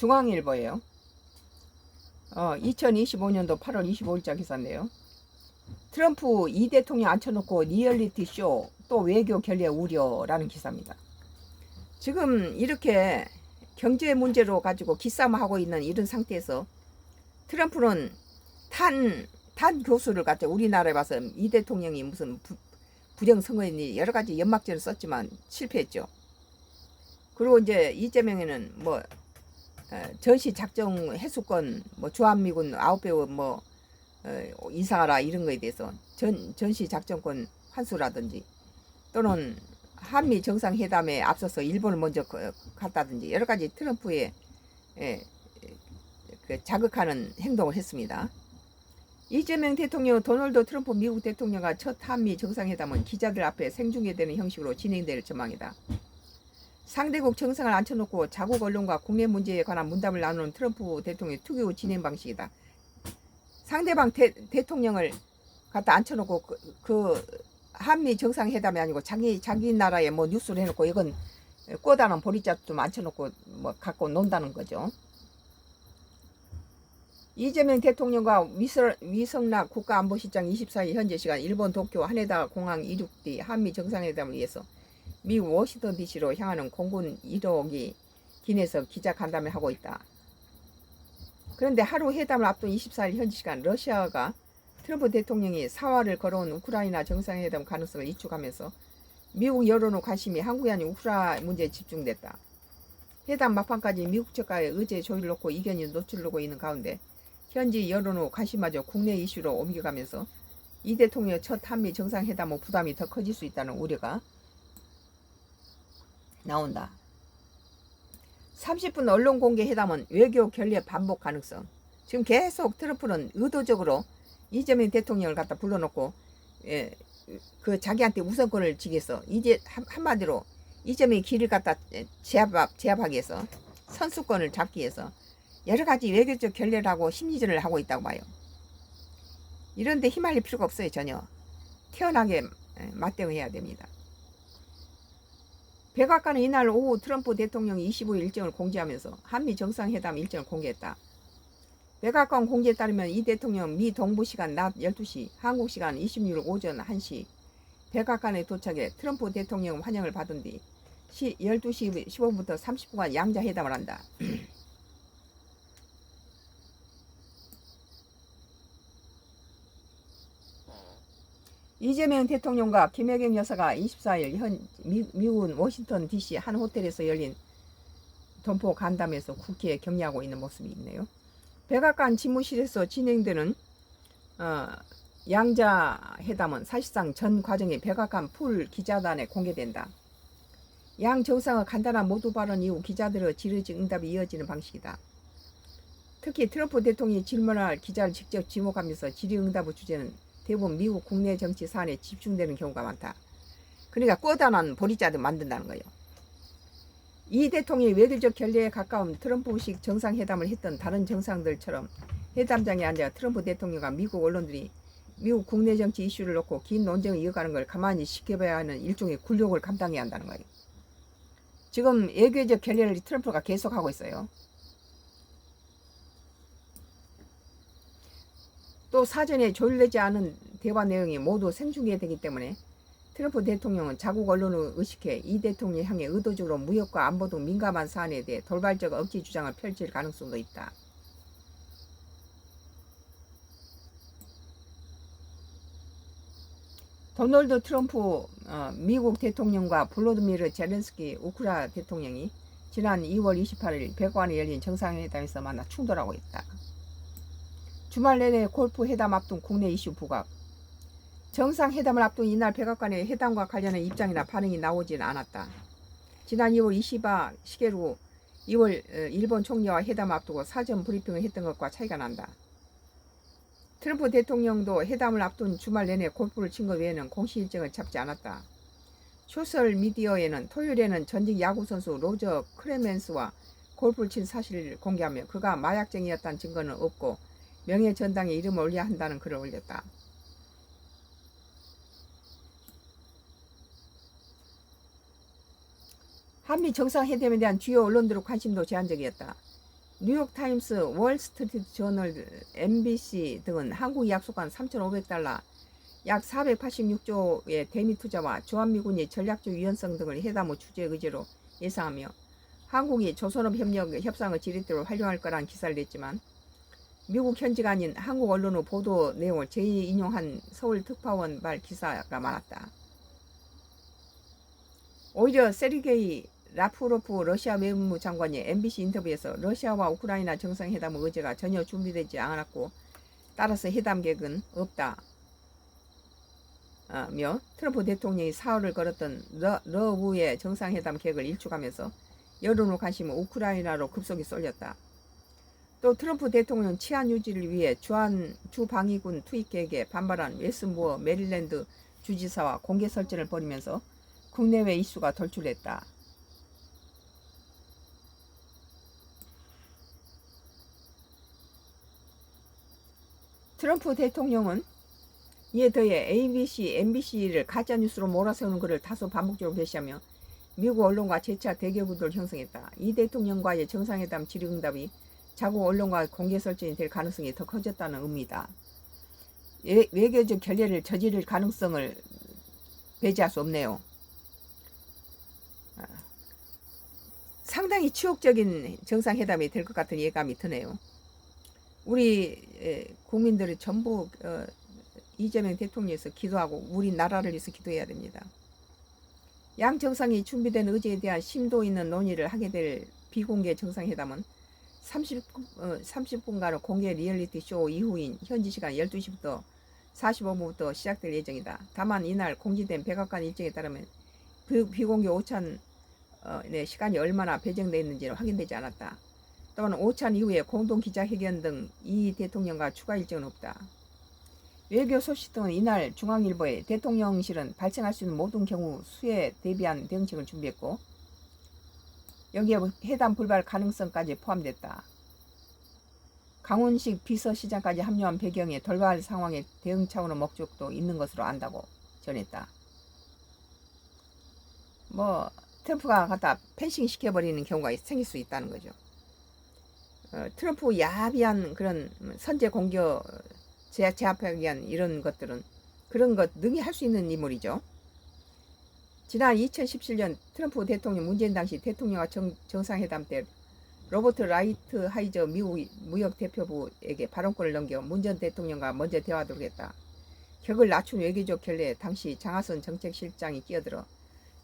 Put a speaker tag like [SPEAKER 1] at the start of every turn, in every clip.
[SPEAKER 1] 중앙일보예요. 2025년도 8월 25일자 기사인데요. 트럼프 2 대통령 앉혀놓고 리얼리티 쇼 또 외교 결례 우려라는 기사입니다. 지금 이렇게 경제 문제로 가지고 기싸움하고 있는 이런 상태에서 트럼프는 탄 교수를 갖다 우리나라에 와서 2 대통령이 무슨 부정선거인지 여러 가지 연막전을 썼지만 실패했죠. 그리고 이제 이재명에는 뭐 전시 작전 해수권 뭐 주한미군 9배 뭐 이사하라 이런 거에 대해서 전시 작전권 환수라든지 또는 한미 정상회담에 앞서서 일본을 먼저 갔다든지 여러 가지 트럼프의 그 자극하는 행동을 했습니다. 이재명 대통령, 도널드 트럼프 미국 대통령과 첫 한미 정상회담은 기자들 앞에 생중계되는 형식으로 진행될 전망이다. 상대국 정상을 앉혀놓고 자국 언론과 국내 문제에 관한 문답을 나누는 트럼프 대통령의 특유 진행 방식이다. 상대방 대통령을 갖다 앉혀놓고 그 한미 정상회담이 아니고 자기 나라에 뭐 뉴스를 해놓고 이건 꼬다는 보리자루 좀 앉혀놓고 뭐 갖고 논다는 거죠. 이재명 대통령과 위성락 국가안보실장 24일 현재 시간 일본 도쿄 하네다 공항 이륙 뒤 한미 정상회담을 위해서 미국 워싱턴 DC로 향하는 공군 1호기 기내에서 기자 간담회 하고 있다. 그런데 하루 회담을 앞둔 24일 현지 시간 러시아가 트럼프 대통령이 사활을 걸어온 우크라이나 정상회담 가능성을 이축하면서 미국 여론의 관심이 한국이 아닌 우크라이나 문제에 집중됐다. 회담 막판까지 미국 측과의 의제 조율을 놓고 이견이 노출되고 있는 가운데 현지 여론의 관심마저 국내 이슈로 옮겨가면서 이 대통령의 첫 한미 정상회담의 부담이 더 커질 수 있다는 우려가 나온다. 30분 언론 공개 회담은 외교 결례 반복 가능성. 지금 계속 트럼프는 의도적으로 이재명 대통령을 갖다 불러놓고 그 자기한테 우선권을 지기 위해서 이제 한마디로 이재명의 길을 갖다 제압하기 위해서 선수권을 잡기 위해서 여러 가지 외교적 결례라고 심리전을 하고 있다고 봐요. 이런데 휘말릴 필요가 없어요. 전혀. 태연하게 맞대응해야 됩니다. 백악관은 이날 오후 트럼프 대통령이 25일 일정을 공지하면서 한미 정상회담 일정을 공개했다. 백악관 공지에 따르면 이 대통령 미 동부시간 낮 12시, 한국시간 26일 오전 1시 백악관에 도착해 트럼프 대통령 환영을 받은 뒤 12시 15분부터 30분간 양자회담을 한다. 이재명 대통령과 김혜경 여사가 24일 미국 워싱턴 DC 한 호텔에서 열린 동포 간담회에서 국회에 격려하고 있는 모습이 있네요. 백악관 집무실에서 진행되는 양자회담은 사실상 전 과정이 백악관 풀 기자단에 공개된다. 양 정상의 간단한 모두 발언 이후 기자들의 지르지 응답이 이어지는 방식이다. 특히 트럼프 대통령이 질문할 기자를 직접 지목하면서 질의응답의 주제는 대부분 미국 국내 정치 사안에 집중되는 경우가 많다. 그러니까 꼬다난 보리자루 만든다는 거예요. 이 대통령이 외교적 결례에 가까운 트럼프식 정상회담을 했던 다른 정상들처럼 회담장에 앉아 트럼프 대통령과 미국 언론들이 미국 국내 정치 이슈를 놓고 긴 논쟁을 이어가는 걸 가만히 지켜봐야 하는 일종의 굴욕을 감당해야 한다는 거예요. 지금 외교적 결례를 트럼프가 계속하고 있어요. 또 사전에 조율되지 않은 대화 내용이 모두 생중계되기 때문에 트럼프 대통령은 자국 언론을 의식해 이 대통령을 향해 의도적으로 무역과 안보 등 민감한 사안에 대해 돌발적 억지 주장을 펼칠 가능성도 있다. 도널드 트럼프 미국 대통령과 볼로디미르 젤렌스키 우크라이나 대통령이 지난 2월 28일 백악관에 열린 정상회담에서 만나 충돌하고 있다. 주말 내내 골프 회담 앞둔 국내 이슈 부각. 정상회담을 앞둔 이날 백악관에 회담과 관련한 입장이나 반응이 나오지는 않았다. 지난 2월 20일 시계로 2월 일본 총리와 회담 앞두고 사전 브리핑을 했던 것과 차이가 난다. 트럼프 대통령도 회담을 앞둔 주말 내내 골프를 친 것 외에는 공식 일정을 잡지 않았다. 소셜미디어에는 토요일에는 전직 야구선수 로저 크레멘스와 골프를 친 사실을 공개하며 그가 마약쟁이였다는 증거는 없고 명예전당에 이름을 올려야 한다는 글을 올렸다. 한미 정상회담에 대한 주요 언론들의 관심도 제한적이었다. 뉴욕타임스, 월스트리트 저널, MBC 등은 한국이 약속한 3,500달러, 약 486조의 대미 투자와 주한미군의 전략적 유연성 등을 회담 후 추진의 의지로 예상하며 한국이 조선업 협상의 지렛대로 활용할 거란 기사를 냈지만 미국 현지가 아닌 한국 언론의 보도 내용을 재인용한 서울 특파원 발 기사가 많았다. 오히려 세르게이 라프로프 러시아 외무부 장관이 MBC 인터뷰에서 러시아와 우크라이나 정상회담의 의제가 전혀 준비되지 않았고 따라서 회담 계획은 없다. 며 트럼프 대통령이 사흘을 걸었던 러브의 정상회담 계획을 일축하면서 여론의 관심은 우크라이나로 급속히 쏠렸다. 또 트럼프 대통령 치안 유지를 위해 주방위군 투입 계획에 반발한 웨스모어 메릴랜드 주지사와 공개 설전을 벌이면서 국내외 이슈가 돌출했다. 트럼프 대통령은 이에 더해 ABC, MBC를 가짜뉴스로 몰아세우는 것을 다소 반복적으로 게시하며 미국 언론과 재차 대결 구도를 형성했다. 이 대통령과의 정상회담 질의응답이 자국 언론과 공개 설전이 될 가능성이 더 커졌다는 의미다. 외교적 결례를 저지를 가능성을 배제할 수 없네요. 상당히 치욕적인 정상회담이 될 것 같은 예감이 드네요. 우리 국민들이 전부 이재명 대통령에서 기도하고 우리나라를 위해서 기도해야 됩니다. 양 정상이 준비된 의제에 대한 심도 있는 논의를 하게 될 비공개 정상회담은 30분간의 공개 리얼리티 쇼 이후인 현지 시간 12시부터 45분부터 시작될 예정이다. 다만 이날 공지된 백악관 일정에 따르면 비공개 오찬 시간이 얼마나 배정되어 있는지는 확인되지 않았다. 또한 오찬 이후에 공동 기자회견 등 이 대통령과 추가 일정은 없다. 외교 소식 등은 이날 중앙일보에 대통령실은 발생할 수 있는 모든 경우 수에 대비한 대응책을 준비했고 여기에 회담 불발 가능성까지 포함됐다. 강훈식 비서시장까지 합류한 배경에 돌발 상황에 대응 차원의 목적도 있는 것으로 안다고 전했다. 트럼프가 갖다 펜싱 시켜버리는 경우가 생길 수 있다는 거죠. 트럼프 야비한 그런 선제 공격 제압하기 위한 이런 것들은 그런 것 능히 할 수 있는 인물이죠. 지난 2017년 트럼프 대통령 문재인 당시 대통령과 정상회담 때 로버트 라이트 하이저 미국 무역 대표부에게 발언권을 넘겨 문 전 대통령과 먼저 대화하도록 했다. 격을 낮춘 외교적 결례에 당시 장하선 정책실장이 끼어들어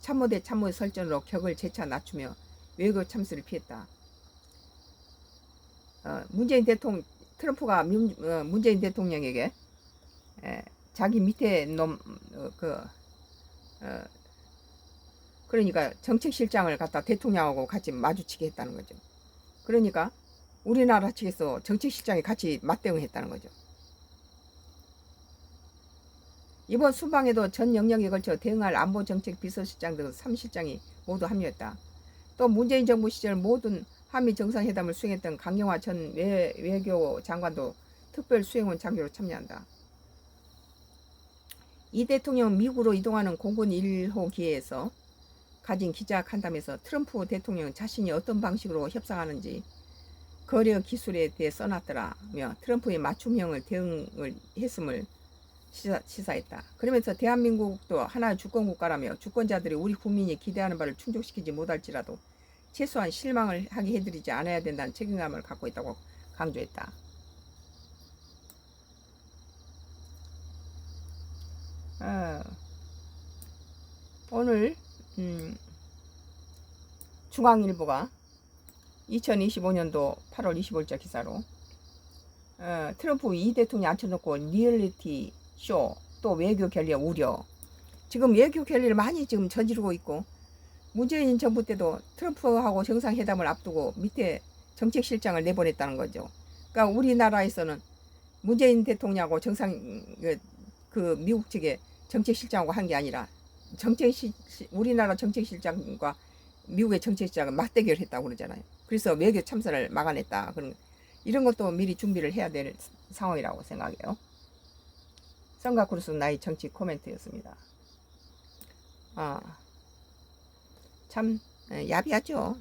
[SPEAKER 1] 참모 대 참모의 설전으로 격을 재차 낮추며 외교 참수를 피했다. 트럼프가 문재인 대통령에게 자기 밑에 놈 그러니까 정책실장을 갖다 대통령하고 같이 마주치게 했다는 거죠. 그러니까 우리나라 측에서 정책실장이 같이 맞대응했다는 거죠. 이번 순방에도 전 영역에 걸쳐 대응할 안보정책 비서실장 등 3실장이 모두 합류했다. 또 문재인 정부 시절 모든 한미 정상회담을 수행했던 강경화 전 외교 장관도 특별 수행원 장교로 참여한다. 이 대통령 미국으로 이동하는 공군 1호 기에서 가진 기자 간담회에서 트럼프 대통령은 자신이 어떤 방식으로 협상하는지 거래 기술에 대해 써놨더라며 트럼프의 맞춤형을 대응을 했음을 시사했다. 그러면서 대한민국도 하나의 주권국가라며 주권자들이 우리 국민이 기대하는 바를 충족시키지 못할지라도 최소한 실망을 하게 해드리지 않아야 된다는 책임감을 갖고 있다고 강조했다. 오늘 중앙일보가 2025년도 8월 25일자 기사로 트럼프 이 대통령 앉혀놓고 리얼리티 쇼 또 외교 결례 우려. 지금 외교 결례를 많이 지금 저지르고 있고 문재인 정부 때도 트럼프하고 정상회담을 앞두고 밑에 정책실장을 내보냈다는 거죠. 그러니까 우리나라에서는 문재인 대통령하고 미국 측에 정책실장하고 한 게 아니라 우리나라 정책실장과 미국의 정책실장은 맞대결했다고 그러잖아요. 그래서 외교 참사를 막아냈다. 이런 것도 미리 준비를 해야 될 상황이라고 생각해요. 성가쿠르스 나의 정치 코멘트였습니다. 참 야비하죠.